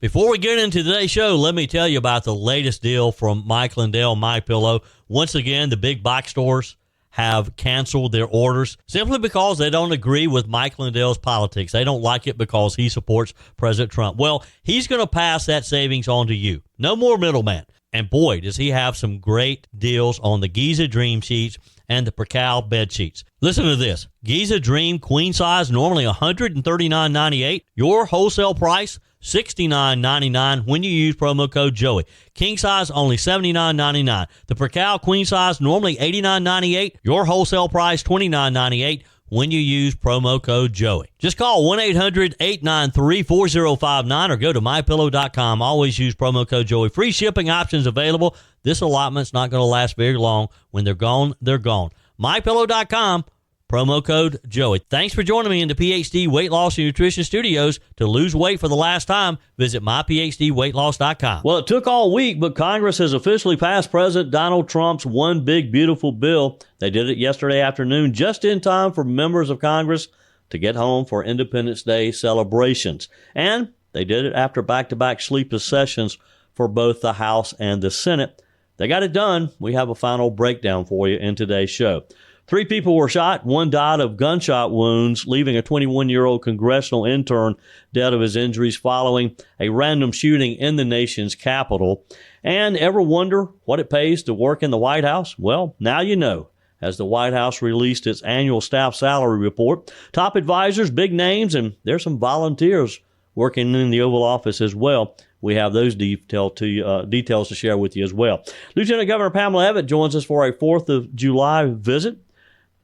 Before we get into today's show, let me tell you about the latest deal from Mike Lindell, MyPillow. Once again, the big box stores have canceled their orders simply because they don't agree with Mike Lindell's politics. They don't like it because he supports President Trump. Well, he's going to pass that savings on to you. No more middleman. And boy, does he have some great deals on the Giza Dream Sheets and the Percal bed sheets. Listen to this. Giza Dream queen size, normally $139.98. Your wholesale price, $69.99 when you use promo code Joey. King size, only $79.99. The Percal queen size, normally $89.98. Your wholesale price, $29.98 when you use promo code Joey. Just call 1-800-893-4059 or go to mypillow.com. Always use promo code Joey. Free shipping options available. This allotment's not going to last very long. When they're gone, they're gone. mypillow.com. Promo code Joey. Thanks for joining me in the PhD Weight Loss and Nutrition Studios. To lose weight for the last time, visit myphdweightloss.com. Well, it took all week, but Congress has officially passed President Donald Trump's One Big Beautiful Bill. They did it yesterday afternoon, just in time for members of Congress to get home for Independence Day celebrations. And they did it after back-to-back sleepless sessions for both the House and the Senate. They got it done. We have a final breakdown for you in today's show. 3 people were shot. 1 died of gunshot wounds, leaving a 21-year-old congressional intern dead of his injuries following a random shooting in the nation's capital. And ever wonder what it pays to work in the White House? Well, now you know, as the White House released its annual staff salary report. Top advisors, big names, and there's some volunteers working in the Oval Office as well. We have those details to share with you as well. Lieutenant Governor Pamela Evette joins us for a 4th of July visit.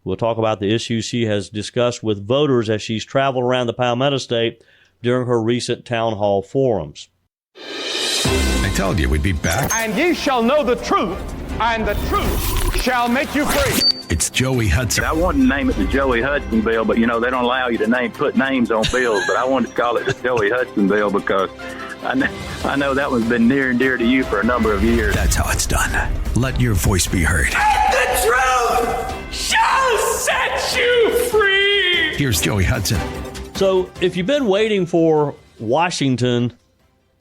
We'll talk about the issues she has discussed with voters as she's traveled around the Palmetto State during her recent town hall forums. I told you we'd be back. And ye shall know the truth, and the truth shall make you free. It's Joey Hudson. I wanted to name it the Joey Hudson bill, but, they don't allow you to put names on bills. But I wanted to call it the Joey Hudson bill because I know that one's been near and dear to you for a number of years. That's how it's done. Let your voice be heard. And the truth shall set you free. Here's Joey Hudson. So if you've been waiting for Washington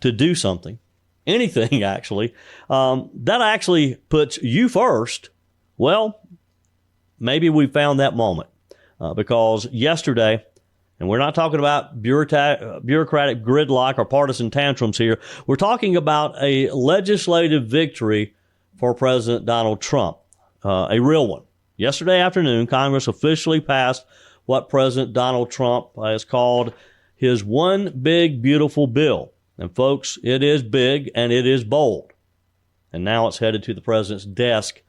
to do something, anything actually, that actually puts you first. Well, maybe we found that moment because yesterday, and we're not talking about bureaucratic gridlock or partisan tantrums here. We're talking about a legislative victory for President Donald Trump, a real one. Yesterday afternoon, Congress officially passed what President Donald Trump has called his One Big Beautiful Bill. And folks, it is big and it is bold. And now it's headed to the president's desk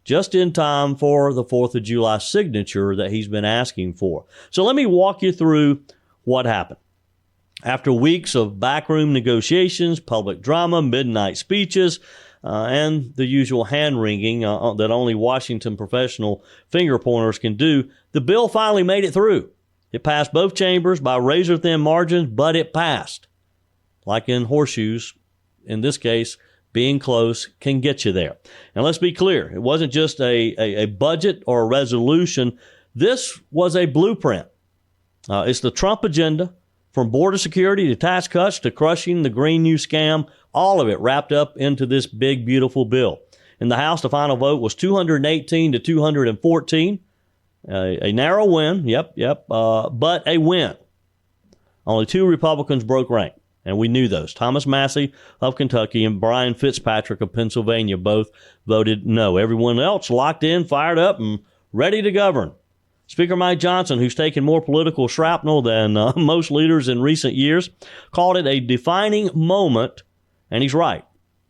just in time for the 4th of July signature that he's been asking for. So let me walk you through what happened. After weeks of backroom negotiations, public drama, midnight speeches, and the usual hand-wringing that only Washington professional finger pointers can do, the bill finally made it through. It passed both chambers by razor-thin margins, but it passed. Like in horseshoes, in this case, being close can get you there. And let's be clear, it wasn't just a budget or a resolution. This was a blueprint. It's the Trump agenda, from border security to tax cuts to crushing the Green New Scam, all of it wrapped up into this big, beautiful bill. In the House, the final vote was 218 to 214. A narrow win, but a win. Only 2 Republicans broke rank. And we knew those. Thomas Massey of Kentucky and Brian Fitzpatrick of Pennsylvania both voted no. Everyone else locked in, fired up, and ready to govern. Speaker Mike Johnson, who's taken more political shrapnel than most leaders in recent years, called it a defining moment, and he's right.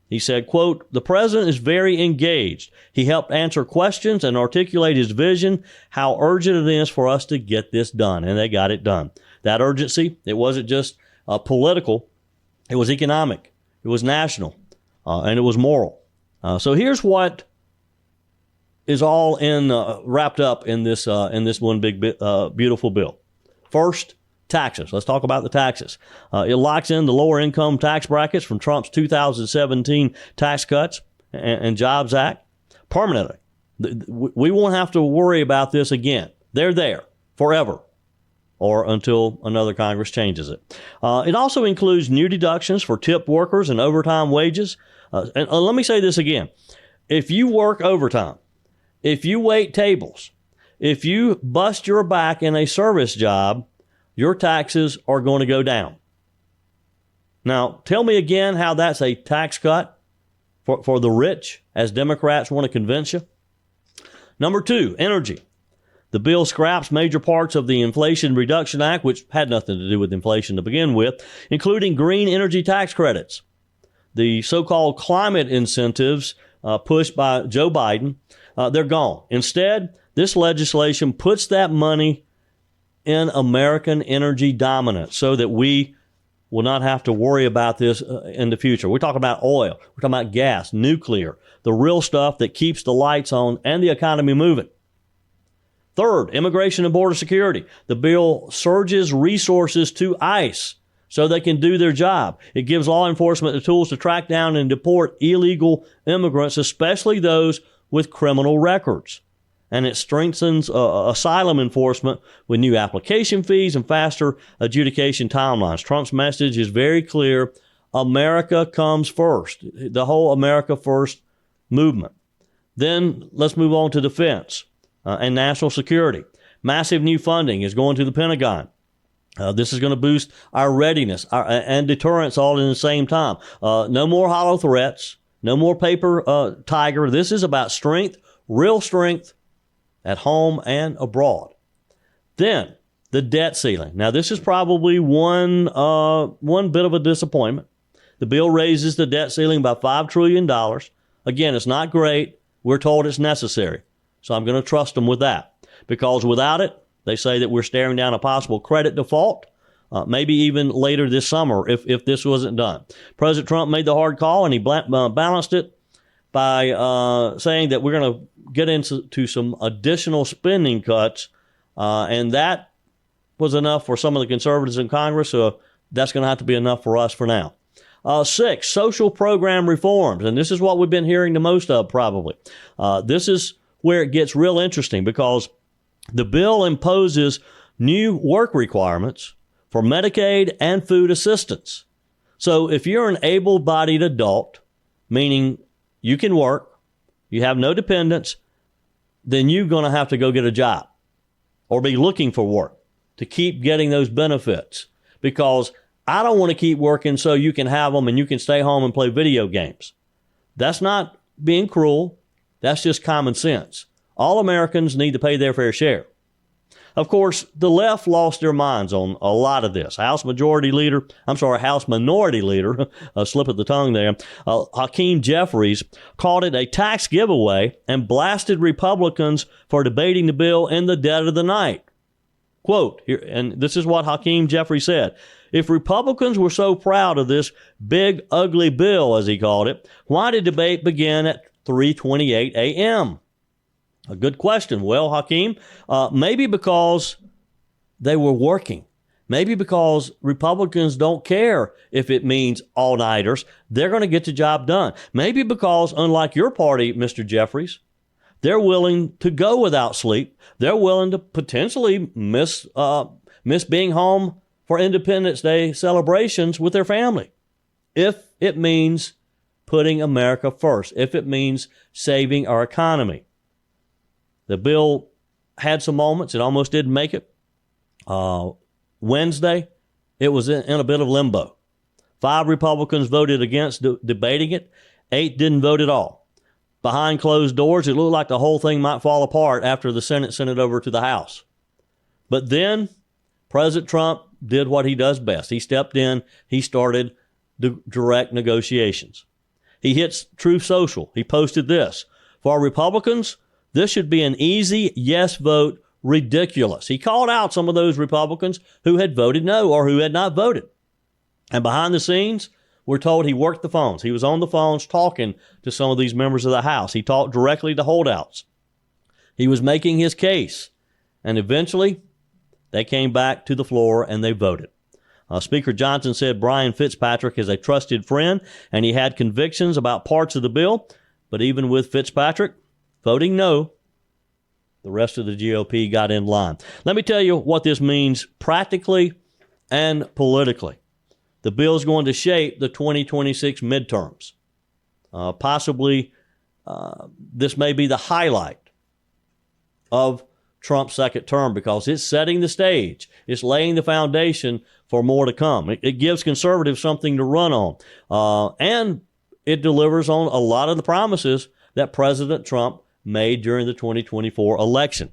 He said, quote, "The president is very engaged. He helped answer questions and articulate his vision, how urgent it is for us to get this done." And they got it done. That urgency, it wasn't just political, it was economic, it was national, and it was moral. So here's what is all wrapped up in this one big beautiful bill. First, taxes. Let's talk about the taxes. It locks in the lower income tax brackets from Trump's 2017 Tax Cuts and Jobs Act permanently. We won't have to worry about this again. They're there forever. or until another Congress changes it. It also includes new deductions for tipped workers and overtime wages. And let me say this again. If you work overtime, if you wait tables, if you bust your back in a service job, your taxes are going to go down. Now, tell me again how that's a tax cut for the rich, as Democrats want to convince you. Number 2, energy. The bill scraps major parts of the Inflation Reduction Act, which had nothing to do with inflation to begin with, including green energy tax credits. The so-called climate incentives pushed by Joe Biden, they're gone. Instead, this legislation puts that money in American energy dominance so that we will not have to worry about this in the future. We're talking about oil. We're talking about gas, nuclear, the real stuff that keeps the lights on and the economy moving. Third, immigration and border security. The bill surges resources to ICE so they can do their job. It gives law enforcement the tools to track down and deport illegal immigrants, especially those with criminal records. And it strengthens asylum enforcement with new application fees and faster adjudication timelines. Trump's message is very clear. America comes first. The whole America First movement. Then let's move on to defense and national security. Massive new funding is going to the Pentagon. This is going to boost our readiness and deterrence all in the same time. No more hollow threats. No more paper tiger. This is about strength, real strength, at home and abroad. Then, the debt ceiling. Now, this is probably one bit of a disappointment. The bill raises the debt ceiling by $5 trillion. Again, it's not great. We're told it's necessary. So I'm going to trust them with that. Because without it, they say that we're staring down a possible credit default, maybe even later this summer if this wasn't done. President Trump made the hard call, and he balanced it by saying that we're going to get into some additional spending cuts, and that was enough for some of the conservatives in Congress, so that's going to have to be enough for us for now. 6, social program reforms, and this is what we've been hearing the most of probably. This is where it gets real interesting because the bill imposes new work requirements for Medicaid and food assistance. So if you're an able-bodied adult, meaning you can work, you have no dependents, then you're going to have to go get a job or be looking for work to keep getting those benefits, because I don't want to keep working so you can have them and you can stay home and play video games. That's not being cruel. That's just common sense. All Americans need to pay their fair share. Of course, the left lost their minds on a lot of this. House Minority Leader, slip of the tongue there, Hakeem Jeffries called it a tax giveaway and blasted Republicans for debating the bill in the dead of the night. Quote, here, and this is what Hakeem Jeffries said: "If Republicans were so proud of this big, ugly bill, as he called it, why did debate begin at 3:28 a.m.? A good question. Well, Hakeem, maybe because they were working. Maybe because Republicans don't care if it means all-nighters. They're going to get the job done. Maybe because, unlike your party, Mr. Jeffries, they're willing to go without sleep. They're willing to potentially miss being home for Independence Day celebrations with their family, if it means putting America first, if it means saving our economy." The bill had some moments. It almost didn't make it. Wednesday, it was in a bit of limbo. 5 Republicans voted against debating it. 8 didn't vote at all. Behind closed doors, it looked like the whole thing might fall apart after the Senate sent it over to the House. But then President Trump did what he does best. He stepped in. He started the direct negotiations. He hits Truth Social. He posted this: "For Republicans, this should be an easy yes vote, ridiculous." He called out some of those Republicans who had voted no or who had not voted. And behind the scenes, we're told he worked the phones. He was on the phones talking to some of these members of the House. He talked directly to holdouts. He was making his case. And eventually, they came back to the floor and they voted. Speaker Johnson said Brian Fitzpatrick is a trusted friend and he had convictions about parts of the bill. But even with Fitzpatrick voting no, The rest of the GOP got in line. Let me tell you what this means practically and politically. The bill is going to shape the 2026 midterms. Possibly, this may be the highlight of Trump's second term because it's setting the stage. It's laying the foundation for more to come. It gives conservatives something to run on. And it delivers on a lot of the promises that President Trump made during the 2024 election.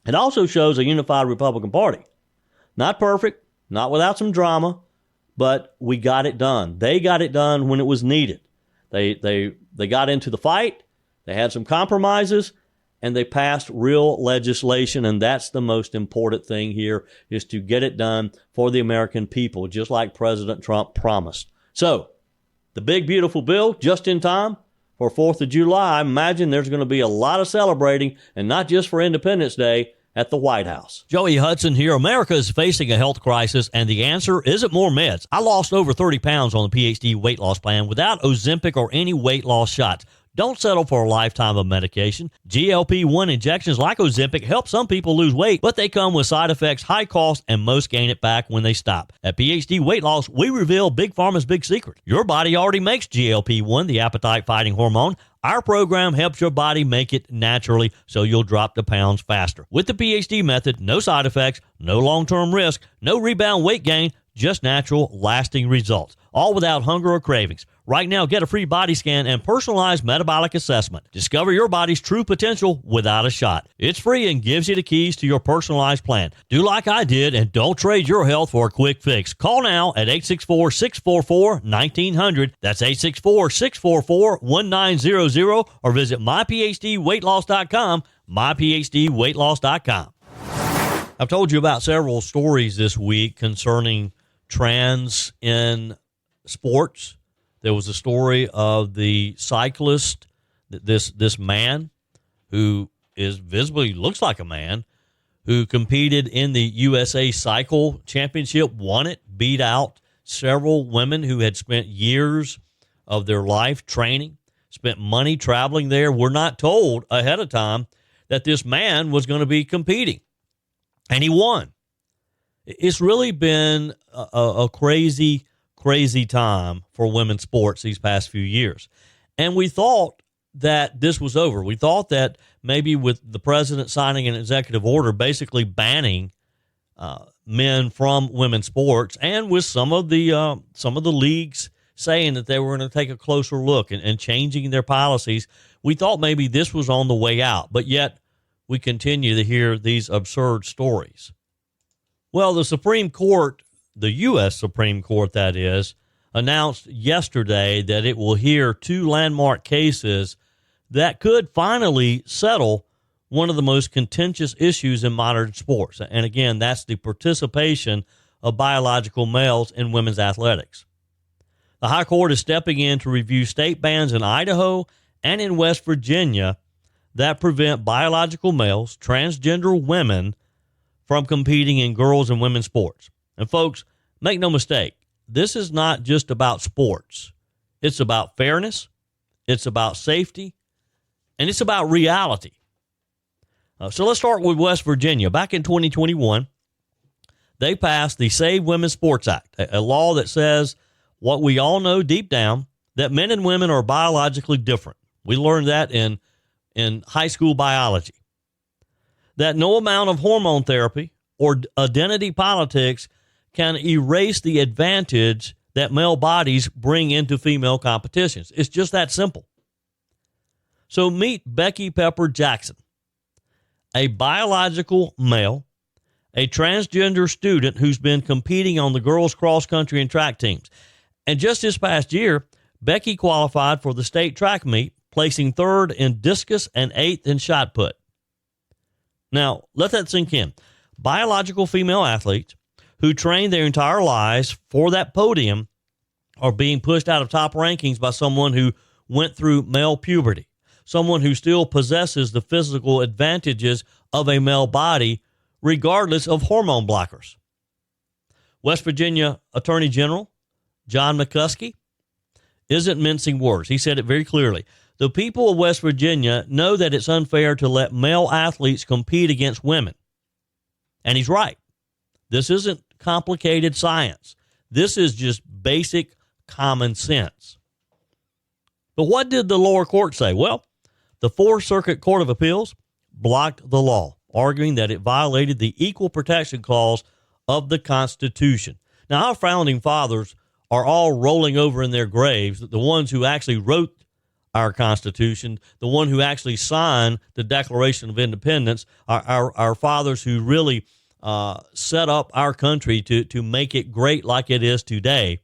It also shows a unified Republican Party. Not perfect, not without some drama, but we got it done. They got it done when it was needed. They got into the fight, they had some compromises, and they passed real legislation, and that's the most important thing here, is to get it done for the American people, just like President Trump promised. So, the big, beautiful bill, just in time for 4th of July. I imagine there's going to be a lot of celebrating, and not just for Independence Day, at the White House. Joey Hudson here. America is facing a health crisis, and the answer isn't more meds. I lost over 30 pounds on the PhD weight loss plan without Ozempic or any weight loss shots. Don't settle for a lifetime of medication. GLP-1 injections like Ozempic help some people lose weight, but they come with side effects, high cost, and most gain it back when they stop. At PhD Weight Loss, we reveal Big Pharma's big secret. Your body already makes GLP-1, the appetite-fighting hormone. Our program helps your body make it naturally so you'll drop the pounds faster. With the PhD method, no side effects, no long-term risk, no rebound weight gain, just natural, lasting results, all without hunger or cravings. Right now, get a free body scan and personalized metabolic assessment. Discover your body's true potential without a shot. It's free and gives you the keys to your personalized plan. Do like I did and don't trade your health for a quick fix. Call now at 864-644-1900. That's 864-644-1900 or visit myphdweightloss.com, myphdweightloss.com. I've told you about several stories this week concerning trans in sports. There was a story of the cyclist, this man who is visibly looks like a man, who competed in the USA Cycle Championship, won it, beat out several women who had spent years of their life training, spent money traveling there. We're not told ahead of time that this man was going to be competing, and he won. It's really been a crazy time for women's sports these past few years. And we thought that this was over. We thought that maybe with the president signing an executive order basically banning men from women's sports, and with some of the leagues saying that they were going to take a closer look and changing their policies, we thought maybe this was on the way out. But yet we continue to hear these absurd stories. Well, the Supreme Court, the U.S. Supreme Court, that is, announced yesterday that it will hear two landmark cases that could finally settle one of the most contentious issues in modern sports. And again, that's the participation of biological males in women's athletics. The High Court is stepping in to review state bans in Idaho and in West Virginia that prevent biological males, transgender women, from competing in girls and women's sports. And folks, make no mistake, this is not just about sports. It's about fairness, it's about safety, and it's about reality. So let's start with West Virginia. Back in 2021, they passed the Save Women's Sports Act, a law that says what we all know deep down, that men and women are biologically different. We learned that in high school biology. That no amount of hormone therapy or identity politics can erase the advantage that male bodies bring into female competitions. It's just that simple. So meet Becky Pepper Jackson, a biological male, a transgender student who's been competing on the girls' cross country and track teams. And just this past year, Becky qualified for the state track meet, placing third in discus and eighth in shot put. Now, let that sink in. Biological female athletes who train their entire lives for that podium are being pushed out of top rankings by someone who went through male puberty, someone who still possesses the physical advantages of a male body, regardless of hormone blockers. West Virginia Attorney General John McCuskey isn't mincing words. He said it very clearly. The people of West Virginia know that it's unfair to let male athletes compete against women. And he's right. This isn't complicated science. This is just basic common sense. But what did the lower court say? Well, the Fourth Circuit Court of Appeals blocked the law, arguing that it violated the Equal Protection Clause of the Constitution. Now, our founding fathers are all rolling over in their graves, the ones who actually wrote our Constitution, the one who actually signed the Declaration of Independence, our fathers who really set up our country to make it great like it is today.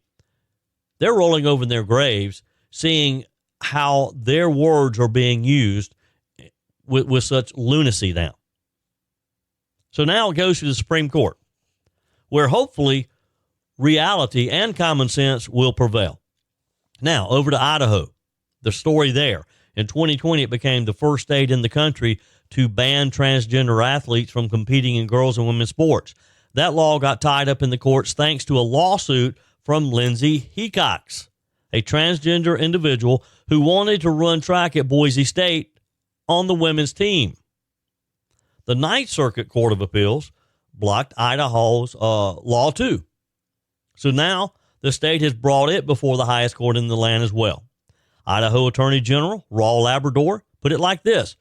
They're rolling over in their graves, seeing how their words are being used with such lunacy now. So now it goes to the Supreme Court, where hopefully reality and common sense will prevail. Now, over to Idaho. The story there. In 2020, it became the first state in the country to ban transgender athletes from competing in girls and women's sports. That law got tied up in the courts thanks to a lawsuit from Lindsay Hecox, a transgender individual who wanted to run track at Boise State on the women's team. The Ninth Circuit Court of Appeals blocked Idaho's law too. So now the state has brought it before the highest court in the land as well. Idaho Attorney General Raul Labrador put it like this: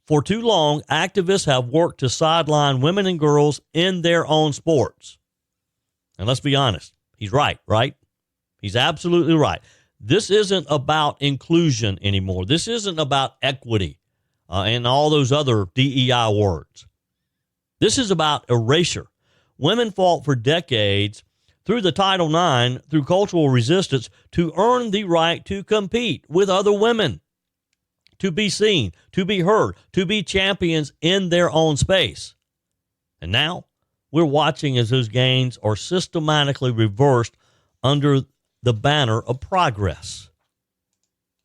for too long, activists have worked to sideline women and girls in their own sports. And let's be honest, he's right? He's absolutely right. This isn't about inclusion anymore. This isn't about equity and all those other DEI words. This is about erasure. Women fought for decades through the Title IX, through cultural resistance, to earn the right to compete with other women, to be seen, to be heard, to be champions in their own space. And now we're watching as those gains are systematically reversed under the banner of progress.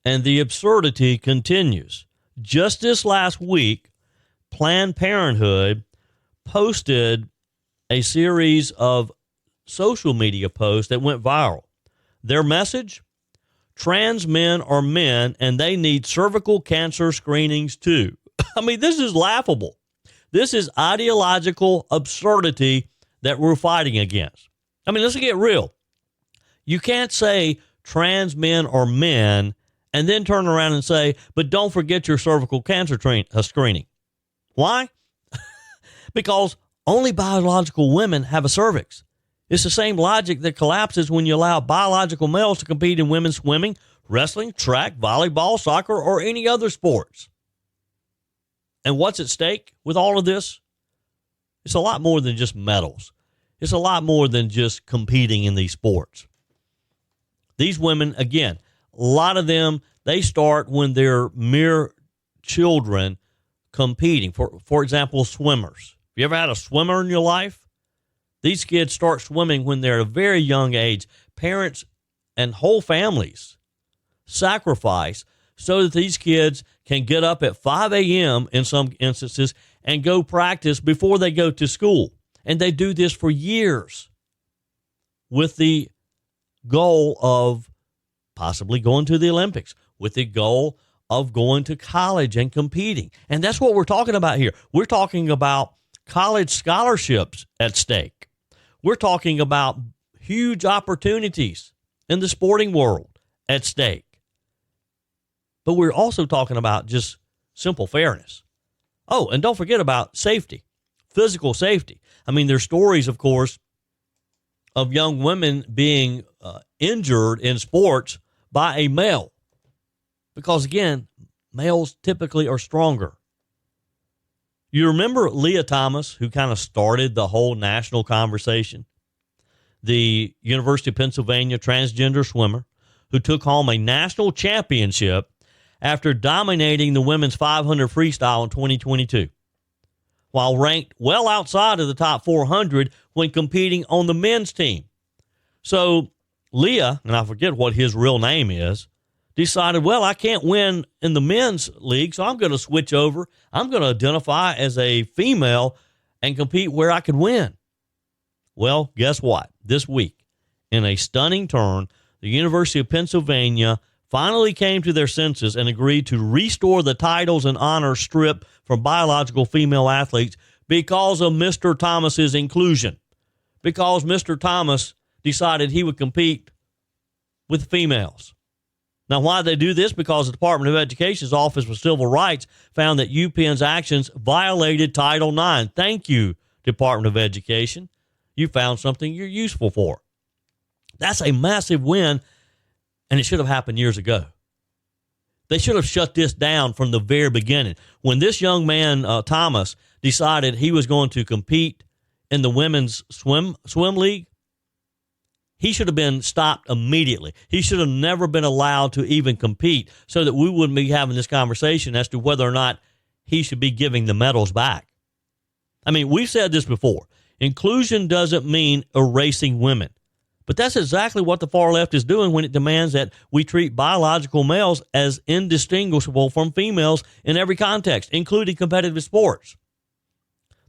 And the absurdity continues. Just this last week, Planned Parenthood posted a series of social media posts that went viral. Their message: trans men are men and they need cervical cancer screenings too. I mean, this is laughable. This is ideological absurdity that we're fighting against. I mean, let's get real. You can't say trans men are men and then turn around and say, but don't forget your cervical cancer screening. Why? Because only biological women have a cervix. It's the same logic that collapses when you allow biological males to compete in women's swimming, wrestling, track, volleyball, soccer, or any other sports. And what's at stake with all of this? It's a lot more than just medals. It's a lot more than just competing in these sports. These women, again, a lot of them, they start when they're mere children competing. For example, swimmers. Have you ever had a swimmer in your life? These kids start swimming when they're at a very young age. Parents and whole families sacrifice so that these kids can get up at 5 a.m. in some instances and go practice before they go to school. And they do this for years with the goal of possibly going to the Olympics, with the goal of going to college and competing. And that's what we're talking about here. We're talking about college scholarships at stake. We're talking about huge opportunities in the sporting world at stake. But we're also talking about just simple fairness. Oh, and don't forget about safety, physical safety. I mean, there's stories, of course, of young women being injured in sports by a male. Because, again, males typically are stronger. You remember Leah Thomas, who kind of started the whole national conversation? The University of Pennsylvania transgender swimmer who took home a national championship after dominating the women's 500 freestyle in 2022, while ranked well outside of the top 400 when competing on the men's team. So Leah, and I forget what his real name is, decided, well, I can't win in the men's league, so I'm going to switch over. I'm going to identify as a female and compete where I could win. Well, guess what? This week, in a stunning turn, the University of Pennsylvania finally came to their senses and agreed to restore the titles and honors stripped from biological female athletes because of Mr. Thomas's inclusion. Because Mr. Thomas decided he would compete with females. Now, why they do this? Because the Department of Education's Office for Civil Rights found that UPenn's actions violated Title IX. Thank you, Department of Education. You found something you're useful for. That's a massive win, and it should have happened years ago. They should have shut this down from the very beginning. When this young man, Thomas, decided he was going to compete in the women's swim league, he should have been stopped immediately. He should have never been allowed to even compete so that we wouldn't be having this conversation as to whether or not he should be giving the medals back. I mean, we've said this before. Inclusion doesn't mean erasing women. But that's exactly what the far left is doing when it demands that we treat biological males as indistinguishable from females in every context, including competitive sports.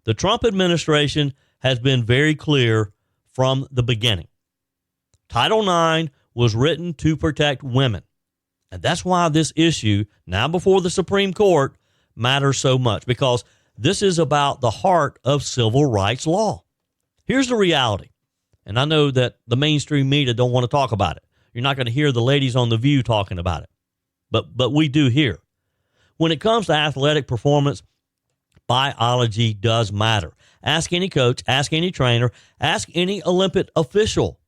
The Trump administration has been very clear from the beginning. Title IX was written to protect women. And that's why this issue, now before the Supreme Court, matters so much, because this is about the heart of civil rights law. Here's the reality. And I know that the mainstream media don't want to talk about it. You're not going to hear the ladies on The View talking about it. But we do here. When it comes to athletic performance, biology does matter. Ask any coach, ask any trainer, ask any Olympic official.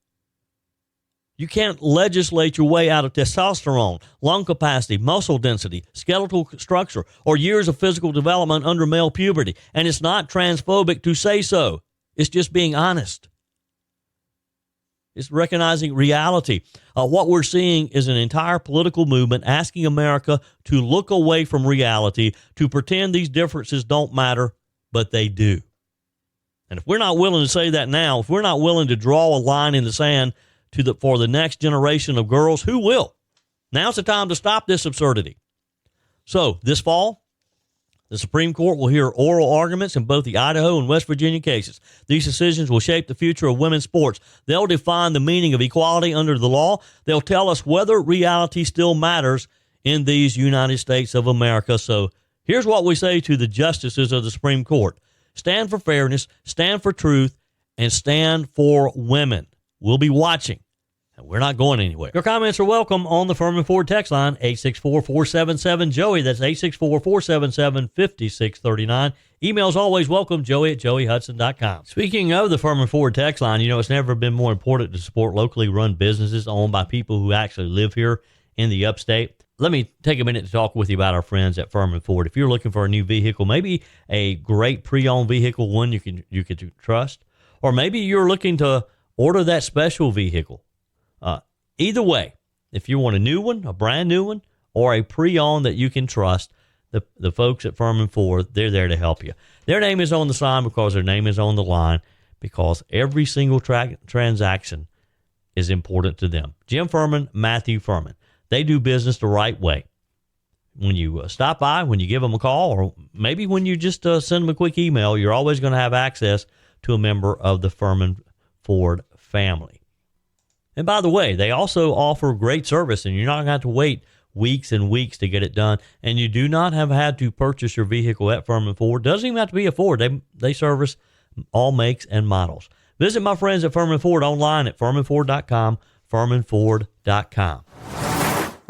You can't legislate your way out of testosterone, lung capacity, muscle density, skeletal structure, or years of physical development under male puberty. And it's not transphobic to say so. It's just being honest. It's recognizing reality. What we're seeing is an entire political movement asking America to look away from reality, to pretend these differences don't matter, but they do. And if we're not willing to say that now, if we're not willing to draw a line in the sand for the next generation of girls, who will? Now's the time to stop this absurdity. So this fall, the Supreme Court will hear oral arguments in both the Idaho and West Virginia cases. These decisions will shape the future of women's sports. They'll define the meaning of equality under the law. They'll tell us whether reality still matters in these United States of America. So here's what we say to the justices of the Supreme Court. Stand for fairness, stand for truth, and stand for women. We'll be watching, and we're not going anywhere. Your comments are welcome on the Furman Ford text line, 864-477-JOEY. That's 864-477-5639. Emails always welcome, joey@joeyhudson.com. Speaking of the Furman Ford text line, it's never been more important to support locally run businesses owned by people who actually live here in the upstate. Let me take a minute to talk with you about our friends at Furman Ford. If you're looking for a new vehicle, maybe a great pre-owned vehicle, one you can trust, or maybe you're looking to order that special vehicle. Either way, if you want a new one, a brand new one, or a pre-owned that you can trust, the folks at Furman Ford, they're there to help you. Their name is on the sign because their name is on the line, because every single transaction is important to them. Jim Furman, Matthew Furman. They do business the right way. When you stop by, when you give them a call, or maybe when you just send them a quick email, you're always going to have access to a member of the Furman Ford family. And by the way, they also offer great service, and you're not going to have to wait weeks and weeks to get it done. And you do not have had to purchase your vehicle at Furman Ford. Doesn't even have to be a Ford. They service all makes and models. Visit my friends at Furman Ford online at furmanford.com, furmanford.com.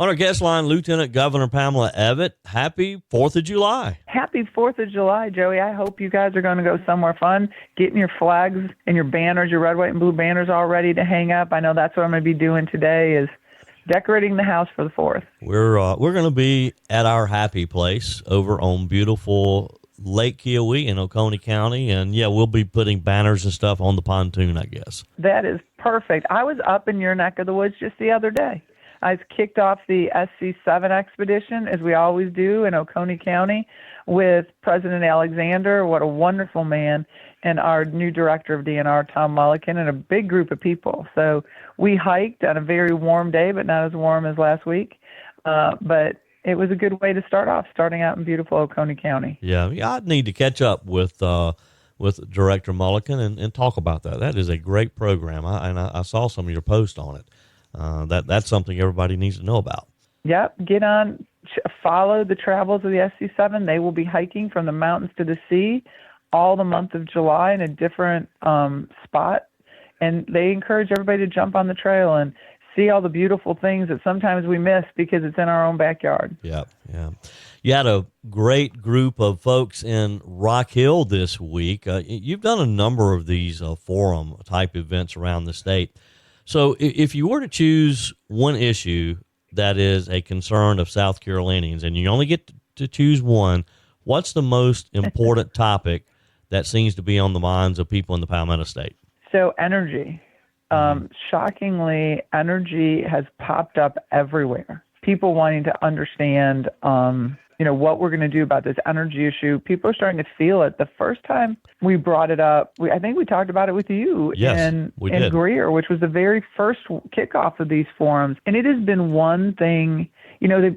On our guest line, Lieutenant Governor Pamela Evette. Happy 4th of July. Happy 4th of July, Joey. I hope you guys are going to go somewhere fun, getting your flags and your banners, your red, white, and blue banners all ready to hang up. I know that's what I'm going to be doing today, is decorating the house for the 4th. We're going to be at our happy place over on beautiful Lake Kiowee in Oconee County, and we'll be putting banners and stuff on the pontoon, I guess. That is perfect. I was up in your neck of the woods just the other day. I kicked off the SC7 expedition, as we always do, in Oconee County with President Alexander. What a wonderful man. And our new director of DNR, Tom Mulliken, and a big group of people. So we hiked on a very warm day, but not as warm as last week. But it was a good way to start off, starting out in beautiful Oconee County. Yeah, I'd need to catch up with Director Mulliken and talk about that. That is a great program. I saw some of your posts on it. That's something everybody needs to know about. Yep, get on, follow the travels of the SC7. They will be hiking from the mountains to the sea all the month of July in a different spot. And they encourage everybody to jump on the trail and see all the beautiful things that sometimes we miss because it's in our own backyard. Yeah. You had a great group of folks in Rock Hill this week. You've done a number of these forum-type events around the state. So if you were to choose one issue that is a concern of South Carolinians, and you only get to choose one, what's the most important topic that seems to be on the minds of people in the Palmetto State? So energy. Shockingly, energy has popped up everywhere. People wanting to understand, what we're going to do about this energy issue. People are starting to feel it. The first time we brought it up, I think we talked about it with you in Greer, which was the very first kickoff of these forums. And it has been one thing,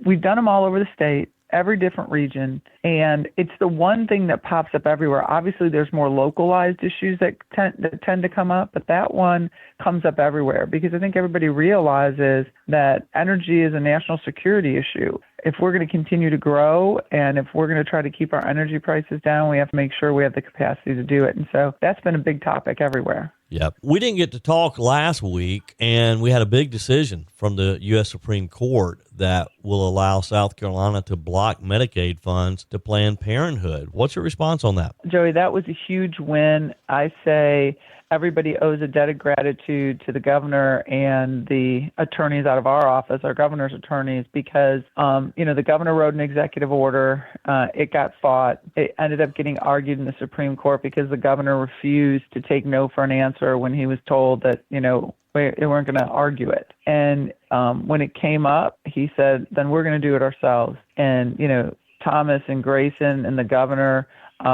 we've done them all over the state, every different region, and it's the one thing that pops up everywhere. Obviously, there's more localized issues that tend to come up, but that one comes up everywhere because I think everybody realizes that energy is a national security issue. If we're going to continue to grow and if we're going to try to keep our energy prices down, we have to make sure we have the capacity to do it. And so that's been a big topic everywhere. Yep. We didn't get to talk last week, and we had a big decision from the U.S. Supreme Court that will allow South Carolina to block Medicaid funds to Planned Parenthood. What's your response on that? Joey, that was a huge win. I say everybody owes a debt of gratitude to the governor and the attorneys out of our office, our governor's attorneys, because, the governor wrote an executive order. It got fought. It ended up getting argued in the Supreme Court because the governor refused to take no for an answer when he was told that, we weren't going to argue it. And when it came up, he said, then we're going to do it ourselves. And, Thomas and Grayson and the governor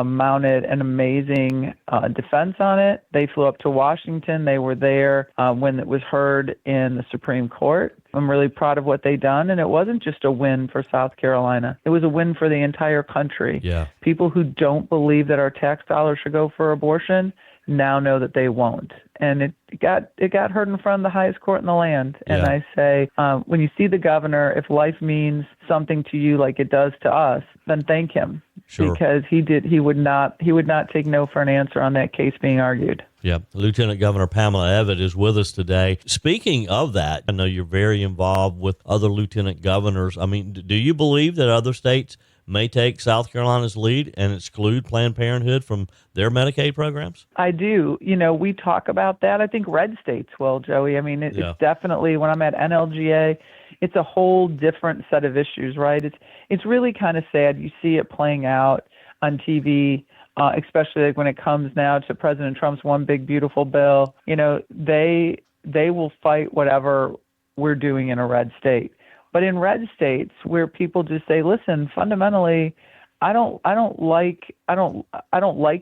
mounted an amazing defense on it. They flew up to Washington. They were there when it was heard in the Supreme Court. I'm really proud of what they've done. And it wasn't just a win for South Carolina. It was a win for the entire country. Yeah. People who don't believe that our tax dollars should go for abortion now know that they won't. And it got heard in front of the highest court in the land. And Yeah. I say, when you see the governor, if life means something to you like it does to us, then thank him. Sure. Because he would not take no for an answer on that case being argued. Yeah. Lieutenant Governor Pamela Evette is with us today. Speaking of that, I know you're very involved with other lieutenant governors. I mean, do you believe that other states may take South Carolina's lead and exclude Planned Parenthood from their Medicaid programs? I do. We talk about that. I think red states will, Joey. I mean, it's definitely, when I'm at NLGA, it's a whole different set of issues, right? It's really kind of sad. You see it playing out on TV, especially like when it comes now to President Trump's One Big Beautiful Bill. They will fight whatever we're doing in a red state. But in red states where people just say, listen, fundamentally, I don't like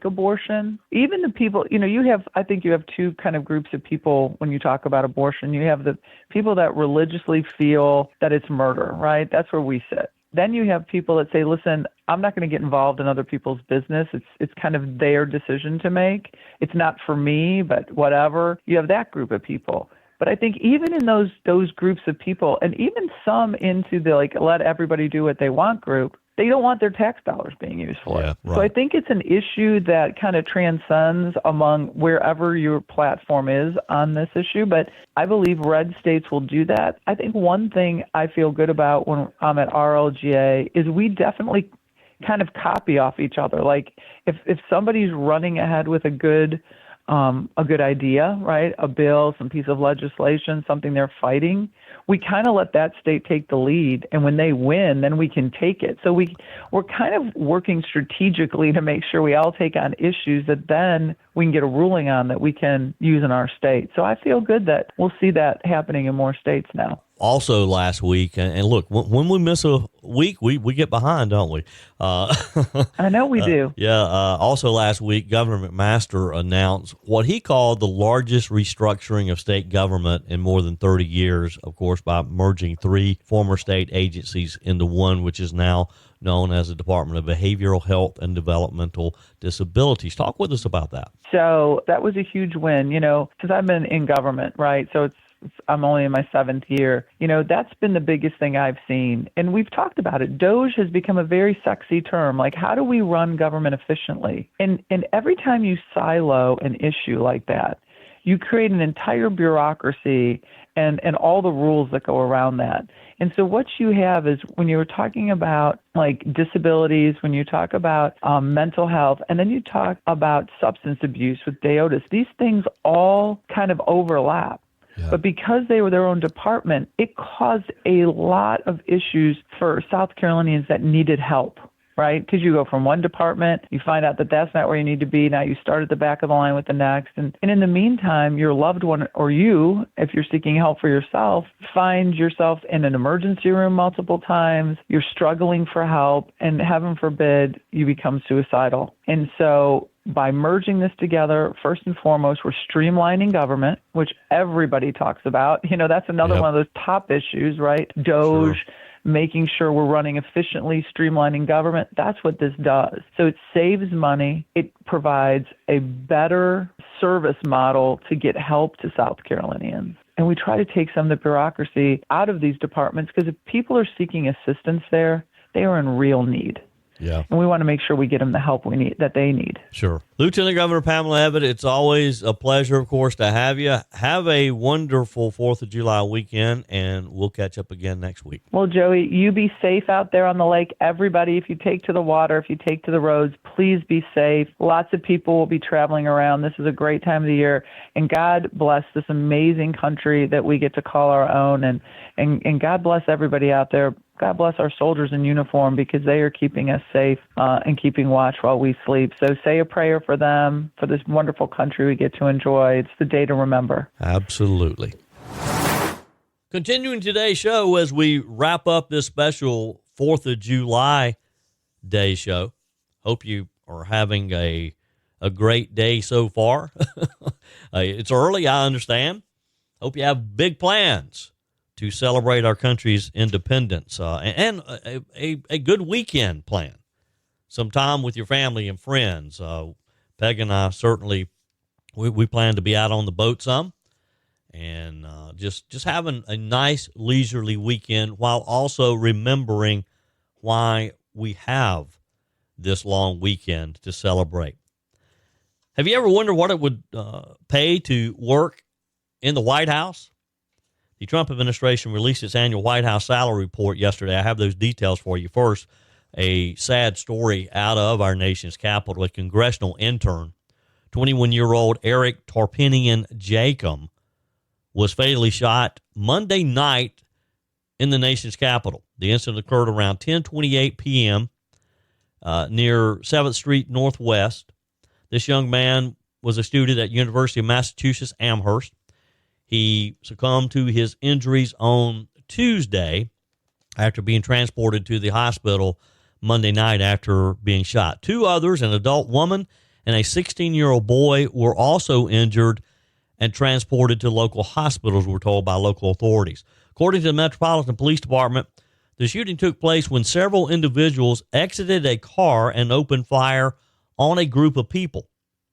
abortion. Even the people, I think you have two kind of groups of people when you talk about abortion. You have the people that religiously feel that it's murder, right? That's where we sit. Then you have people that say, listen, I'm not going to get involved in other people's business. It's kind of their decision to make. It's not for me, but whatever. You have that group of people. But I think even in those groups of people, and even some into the let everybody do what they want group, they don't want their tax dollars being used for it. Right. So I think it's an issue that kind of transcends among wherever your platform is on this issue. But I believe red states will do that. I think one thing I feel good about when I'm at RLGA is we definitely kind of copy off each other. Like if somebody's running ahead with a good idea, right? A bill, some piece of legislation, something they're fighting. We kind of let that state take the lead, and when they win, then we can take it. So we're kind of working strategically to make sure we all take on issues that then we can get a ruling on that we can use in our state. So I feel good that we'll see that happening in more states now. Also last week, and look, when we miss a week, we get behind, don't we? I know we do. Also last week, Governor McMaster announced what he called the largest restructuring of state government in more than 30 years, of course, by merging three former state agencies into one, which is now known as the Department of Behavioral Health and Developmental Disabilities. Talk with us about that. So that was a huge win, since I've been in government, right? So it's I'm only in my 7th year. That's been the biggest thing I've seen. And we've talked about it. DOGE has become a very sexy term. Like, how do we run government efficiently? And every time you silo an issue like that, you create an entire bureaucracy and all the rules that go around that. And so what you have is, when you were talking about like disabilities, when you talk about mental health, and then you talk about substance abuse with DEODIS, these things all kind of overlap. Yeah. But because they were their own department, it caused a lot of issues for South Carolinians that needed help. Right? Because you go from one department, you find out that that's not where you need to be. Now you start at the back of the line with the next. And in the meantime, your loved one, or you, if you're seeking help for yourself, find yourself in an emergency room multiple times. You're struggling for help, and heaven forbid, you become suicidal. And so by merging this together, first and foremost, we're streamlining government, which everybody talks about. That's another one of those top issues, right? DOGE. Sure. Making sure we're running efficiently, streamlining government. That's what this does. So it saves money. It provides a better service model to get help to South Carolinians. And we try to take some of the bureaucracy out of these departments, because if people are seeking assistance there, they are in real need. Yeah. And we want to make sure we get them the help that they need. Sure. Lieutenant Governor Pamela Evette, it's always a pleasure, of course, to have you. Have a wonderful 4th of July weekend, and we'll catch up again next week. Well, Joey, you be safe out there on the lake. Everybody, if you take to the water, if you take to the roads, please be safe. Lots of people will be traveling around. This is a great time of the year. And God bless this amazing country that we get to call our own. And God bless everybody out there. God bless our soldiers in uniform, because they are keeping us safe and keeping watch while we sleep. So say a prayer for them, for this wonderful country we get to enjoy. It's the day to remember. Absolutely. Continuing today's show as we wrap up this special 4th of July Day show. Hope you are having a great day so far. It's early, I understand. Hope you have big plans to celebrate our country's independence, and a good weekend plan. Some time with your family and friends. Peg and I certainly, we plan to be out on the boat some, and just having a nice leisurely weekend, while also remembering why we have this long weekend to celebrate. Have you ever wondered what it would pay to work in the White House? The Trump administration released its annual White House salary report yesterday. I have those details for you. First, a sad story out of our nation's capital. A Congressional intern, 21-year-old Eric Tarpinian Jacob, was fatally shot Monday night in the nation's capital. The incident occurred around 10:28 p.m. Near 7th Street Northwest. This young man was a student at University of Massachusetts Amherst. He succumbed to his injuries on Tuesday after being transported to the hospital Monday night after being shot. 2 others, an adult woman and a 16-year-old boy, were also injured and transported to local hospitals, we're told by local authorities. According to the Metropolitan Police Department, the shooting took place when several individuals exited a car and opened fire on a group of people.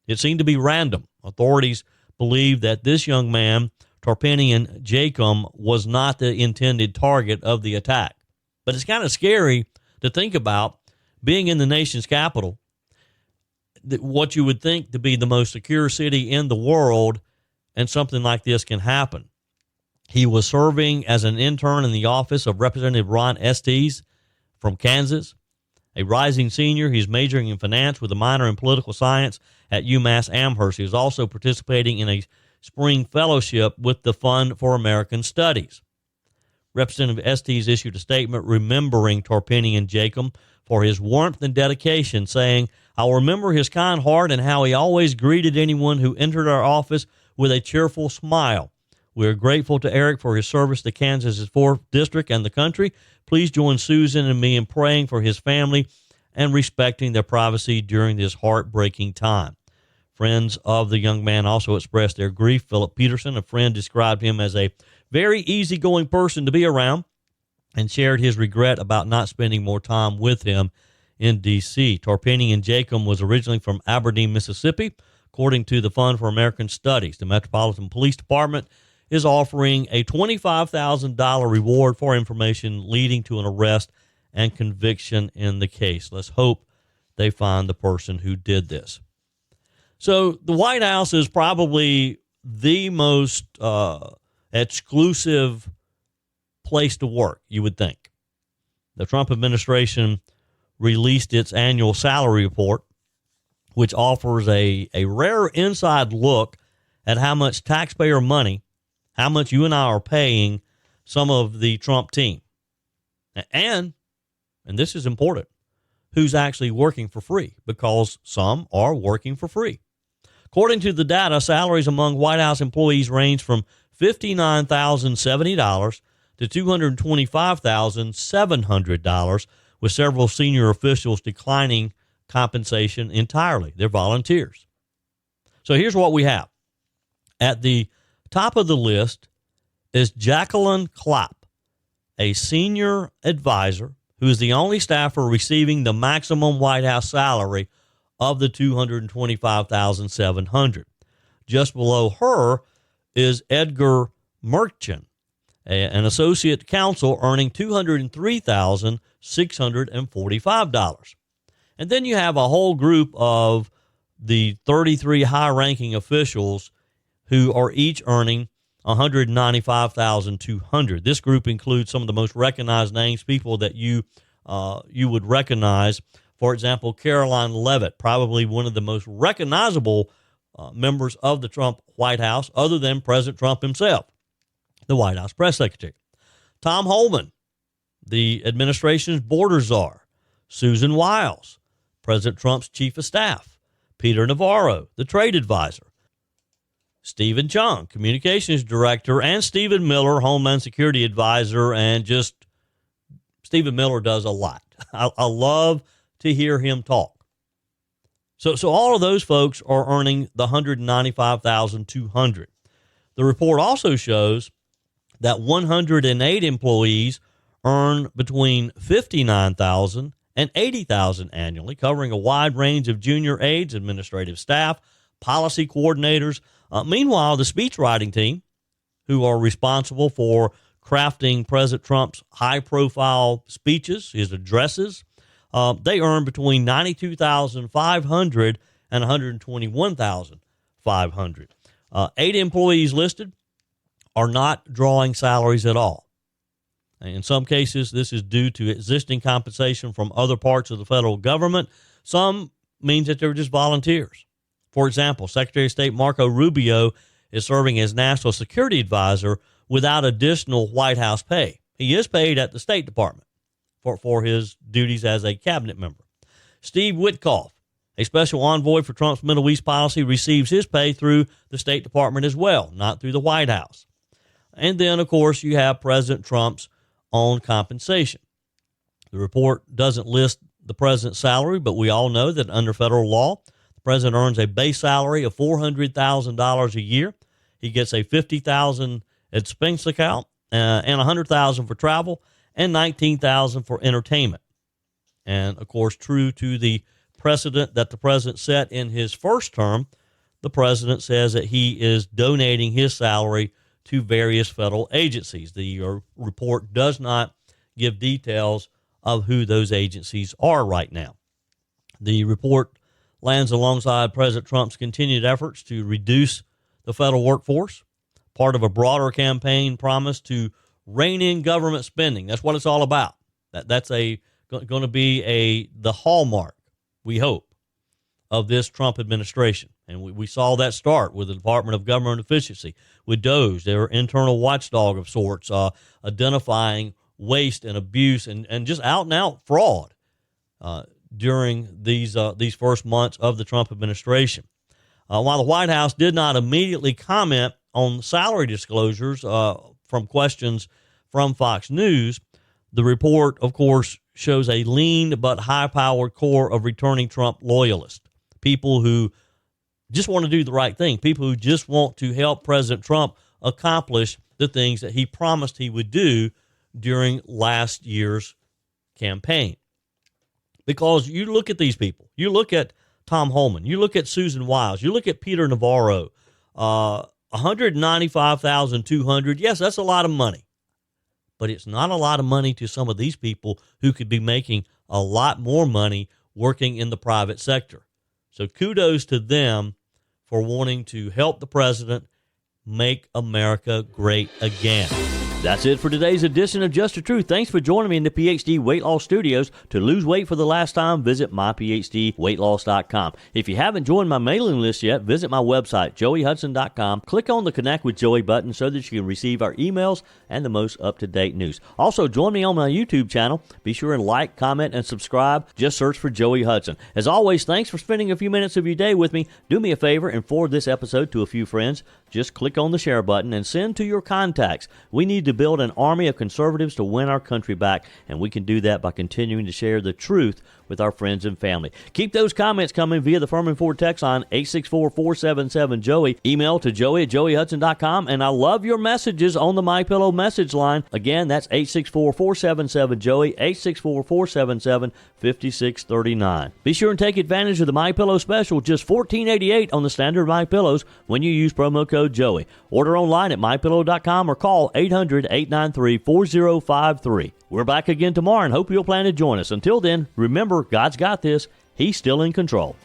It seemed to be random. Authorities believe that this young man, Tarpinian Jacob, was not the intended target of the attack. But it's kind of scary to think about being in the nation's capital, what you would think to be the most secure city in the world, and something like this can happen. He was serving as an intern in the office of Representative Ron Estes from Kansas. A rising senior, he's majoring in finance with a minor in political science at UMass Amherst. He was also participating in a spring fellowship with the Fund for American Studies. Representative Estes issued a statement remembering Tarpinian Jacob for his warmth and dedication, saying, "I'll remember his kind heart and how he always greeted anyone who entered our office with a cheerful smile. We are grateful to Eric for his service to Kansas's 4th District and the country. Please join Susan and me in praying for his family and respecting their privacy during this heartbreaking time." Friends of the young man also expressed their grief. Philip Peterson, a friend, described him as a very easygoing person to be around and shared his regret about not spending more time with him in D.C. Tarpinian Jacob was originally from Aberdeen, Mississippi, according to the Fund for American Studies. The Metropolitan Police Department is offering a $25,000 reward for information leading to an arrest and conviction in the case. Let's hope they find the person who did this. So the White House is probably the most exclusive place to work, you would think. The Trump administration released its annual salary report, which offers a rare inside look at how much taxpayer money, how much you and I are paying some of the Trump team. And this is important, who's actually working for free, because some are working for free. According to the data, salaries among White House employees range from $59,070 to $225,700, with several senior officials declining compensation entirely. They're volunteers. So here's what we have. At the top of the list is Jacqueline Clapp, a senior advisor who is the only staffer receiving the maximum White House salary of the $225,700. Just below her is Edgar Merchant, an associate counsel earning $203,645. And then you have a whole group of the 33 high-ranking officials who are each earning $195,200. This group includes some of the most recognized names, people that you would recognize. For example, Caroline Leavitt, probably one of the most recognizable members of the Trump White House, other than President Trump himself, the White House press secretary. Tom Homan, the administration's border czar. Susan Wiles, President Trump's chief of staff. Peter Navarro, the trade advisor. Stephen Chung, communications director, and Stephen Miller, Homeland Security advisor, and just Stephen Miller does a lot. I love to hear him talk. So all of those folks are earning the $195,200. The report also shows that 108 employees earn between $59,000 and $80,000 annually, covering a wide range of junior aides, administrative staff, policy coordinators. Meanwhile, the speechwriting team, who are responsible for crafting President Trump's high-profile speeches, his addresses, they earn between $92,500 and $121,500. 8 employees listed are not drawing salaries at all. In some cases, this is due to existing compensation from other parts of the federal government. Some means that they're just volunteers. For example, Secretary of State Marco Rubio is serving as National Security Advisor without additional White House pay. He is paid at the State Department for his duties as a cabinet member. Steve Witkoff, a special envoy for Trump's Middle East policy, receives his pay through the State Department as well, not through the White House. And then, of course, you have President Trump's own compensation. The report doesn't list the president's salary, but we all know that under federal law, the president earns a base salary of $400,000 a year. He gets a $50,000 expense account and $100,000 for travel and $19,000 for entertainment. And, of course, true to the precedent that the president set in his first term, the president says that he is donating his salary to various federal agencies. The report does not give details of who those agencies are right now. The report lands alongside President Trump's continued efforts to reduce the federal workforce, part of a broader campaign promise to rein in government spending. That's what it's all about. That's going to be the hallmark, we hope, of this Trump administration. And we saw that start with the Department of Government Efficiency, with DOJ, their internal watchdog of sorts, identifying waste and abuse and just out-and-out fraud during these first months of the Trump administration. While the White House did not immediately comment on salary disclosures from questions from Fox News, the report, of course, shows a lean but high-powered core of returning Trump loyalists, people who just want to do the right thing, people who just want to help President Trump accomplish the things that he promised he would do during last year's campaign. Because you look at these people, you look at Tom Homan, you look at Susan Wiles, you look at Peter Navarro, $195,200. Yes, that's a lot of money. But it's not a lot of money to some of these people who could be making a lot more money working in the private sector. So kudos to them for wanting to help the president make America great again. That's it for today's edition of Just the Truth. Thanks for joining me in the PhD Weight Loss Studios. To lose weight for the last time, visit myphdweightloss.com. If you haven't joined my mailing list yet, visit my website, joeyhudson.com. Click on the Connect with Joey button so that you can receive our emails and the most up-to-date news. Also, join me on my YouTube channel. Be sure and like, comment, and subscribe. Just search for Joey Hudson. As always, thanks for spending a few minutes of your day with me. Do me a favor and forward this episode to a few friends. Just click on the share button and send to your contacts. We need to build an army of conservatives to win our country back, and we can do that by continuing to share the truth with our friends and family. Keep those comments coming via the Furman Ford text line 864-477-JOEY. Email to joey@joeyhudson.com, and I love your messages on the MyPillow message line. Again, that's 864-477-JOEY, 864-477-5639. Be sure and take advantage of the MyPillow special, just $14.88 on the standard MyPillows when you use promo code Joey. Order online at mypillow.com or call 800-893-4053. We're back again tomorrow and hope you'll plan to join us. Until then, remember, God's got this. He's still in control.